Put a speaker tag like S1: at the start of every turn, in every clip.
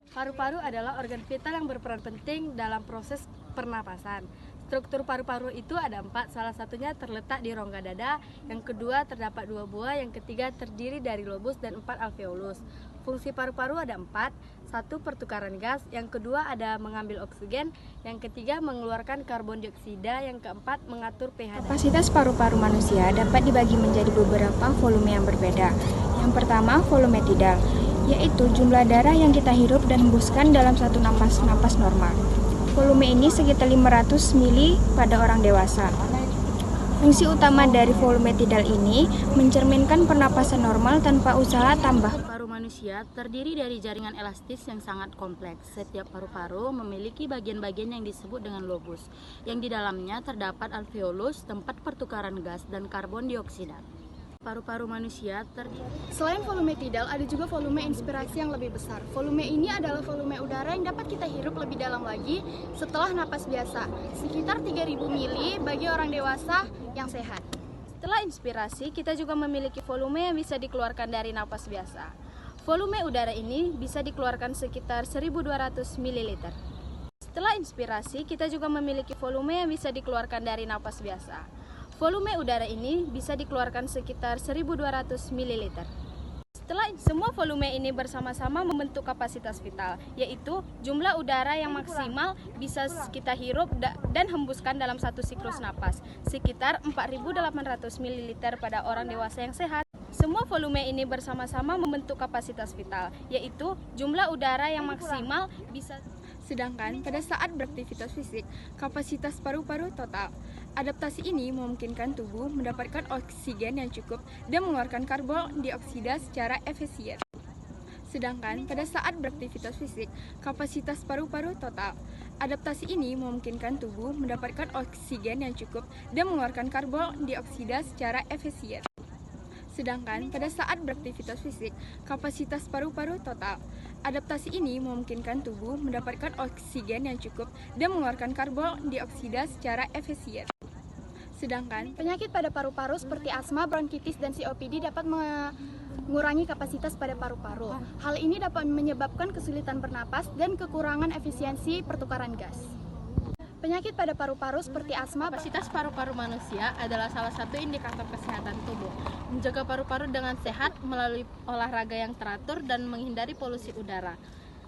S1: Paru-paru adalah organ vital yang berperan penting dalam proses pernapasan. Struktur paru-paru itu ada 4, salah satunya terletak di rongga dada, yang kedua terdapat 2 buah, yang ketiga terdiri dari lobus dan 4 alveolus. Fungsi paru-paru ada 4, 1 pertukaran gas, yang kedua ada mengambil oksigen, yang ketiga mengeluarkan karbon dioksida, yang keempat mengatur pH.
S2: Kapasitas paru-paru manusia dapat dibagi menjadi beberapa volume yang berbeda. Yang pertama, volume tidal, yaitu jumlah darah yang kita hirup dan hembuskan dalam satu napas normal. Volume ini sekitar 500 ml pada orang dewasa. Fungsi utama dari volume tidal ini mencerminkan pernapasan normal tanpa usaha tambah.
S3: Paru manusia terdiri dari jaringan elastis yang sangat kompleks. Setiap paru-paru memiliki bagian-bagian yang disebut dengan lobus, yang di dalamnya terdapat alveolus, tempat pertukaran gas dan karbon dioksida. Paru-paru manusia terdiri.
S4: Selain volume tidal, ada juga volume inspirasi yang lebih besar. Volume ini adalah volume udara yang dapat kita hirup lebih dalam lagi setelah napas biasa, sekitar 3000 ml bagi orang dewasa yang sehat.
S5: Setelah inspirasi, kita juga memiliki volume yang bisa dikeluarkan dari napas biasa. Volume udara ini bisa dikeluarkan sekitar 1200 ml. Setelah inspirasi, kita juga memiliki volume yang bisa dikeluarkan dari napas biasa. Volume udara ini bisa dikeluarkan sekitar 1200 ml. Semua volume ini bersama-sama membentuk kapasitas vital, yaitu jumlah udara yang maksimal bisa kita hirup dan hembuskan dalam satu siklus napas, sekitar 4.800 ml pada orang dewasa yang sehat. Semua volume ini bersama-sama membentuk kapasitas vital, yaitu jumlah udara yang maksimal bisa.
S2: Sedangkan pada saat beraktivitas fisik, kapasitas paru-paru total. Adaptasi ini memungkinkan tubuh mendapatkan oksigen yang cukup dan mengeluarkan karbon dioksida secara efisien. Sedangkan pada saat beraktivitas fisik, kapasitas paru-paru total. Adaptasi ini memungkinkan tubuh mendapatkan oksigen yang cukup dan mengeluarkan karbon dioksida secara efisien. Sedangkan pada saat beraktivitas fisik, kapasitas paru-paru total. Adaptasi ini memungkinkan tubuh mendapatkan oksigen yang cukup dan mengeluarkan karbon dioksida secara efisien. Sedangkan
S4: Penyakit pada paru-paru seperti asma, bronkitis, dan COPD dapat mengurangi kapasitas pada paru-paru. Hal ini dapat menyebabkan kesulitan bernapas dan kekurangan efisiensi pertukaran gas. Penyakit pada paru-paru seperti asma.
S3: Kapasitas paru-paru manusia adalah salah satu indikator kesehatan tubuh. Menjaga paru-paru dengan sehat melalui olahraga yang teratur dan menghindari polusi udara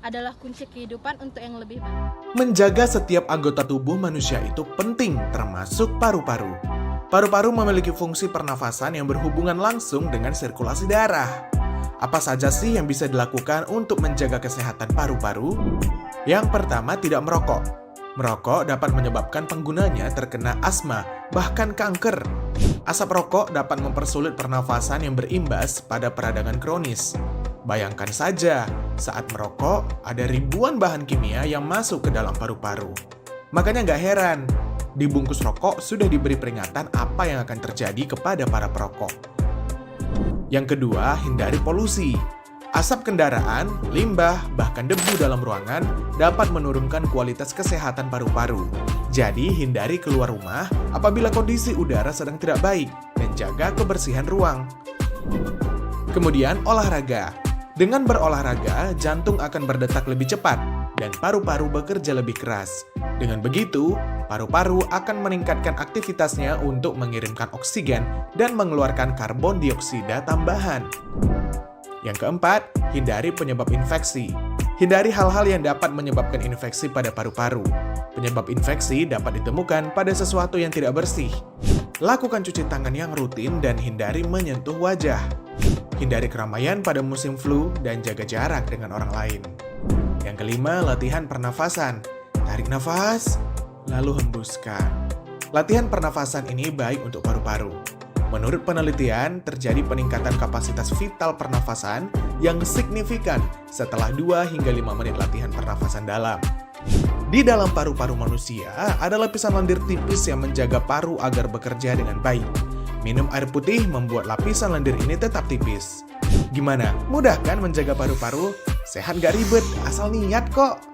S3: adalah kunci kehidupan untuk yang lebih baik.
S6: Menjaga setiap anggota tubuh manusia itu penting, termasuk paru-paru. Paru-paru memiliki fungsi pernafasan yang berhubungan langsung dengan sirkulasi darah. Apa saja sih yang bisa dilakukan untuk menjaga kesehatan paru-paru? Yang pertama, tidak merokok. Merokok dapat menyebabkan penggunanya terkena asma, bahkan kanker. Asap rokok dapat mempersulit pernafasan yang berimbas pada peradangan kronis. Bayangkan saja, saat merokok, ada ribuan bahan kimia yang masuk ke dalam paru-paru. Makanya nggak heran, di bungkus rokok sudah diberi peringatan apa yang akan terjadi kepada para perokok. Yang kedua, hindari polusi. Asap kendaraan, limbah, bahkan debu dalam ruangan dapat menurunkan kualitas kesehatan paru-paru. Jadi, hindari keluar rumah apabila kondisi udara sedang tidak baik dan jaga kebersihan ruang. Kemudian, olahraga. Dengan berolahraga, jantung akan berdetak lebih cepat dan paru-paru bekerja lebih keras. Dengan begitu, paru-paru akan meningkatkan aktivitasnya untuk mengirimkan oksigen dan mengeluarkan karbon dioksida tambahan. Yang keempat, hindari penyebab infeksi. Hindari hal-hal yang dapat menyebabkan infeksi pada paru-paru. Penyebab infeksi dapat ditemukan pada sesuatu yang tidak bersih. Lakukan cuci tangan yang rutin dan hindari menyentuh wajah. Hindari keramaian pada musim flu dan jaga jarak dengan orang lain. Yang kelima, latihan pernafasan. Tarik nafas, lalu hembuskan. Latihan pernafasan ini baik untuk paru-paru. Menurut penelitian, terjadi peningkatan kapasitas vital pernafasan yang signifikan setelah 2 hingga 5 menit latihan pernafasan dalam. Di dalam paru-paru manusia, ada lapisan lendir tipis yang menjaga paru agar bekerja dengan baik. Minum air putih membuat lapisan lendir ini tetap tipis. Gimana? Mudah kan menjaga paru-paru? Sehat gak ribet, asal niat kok!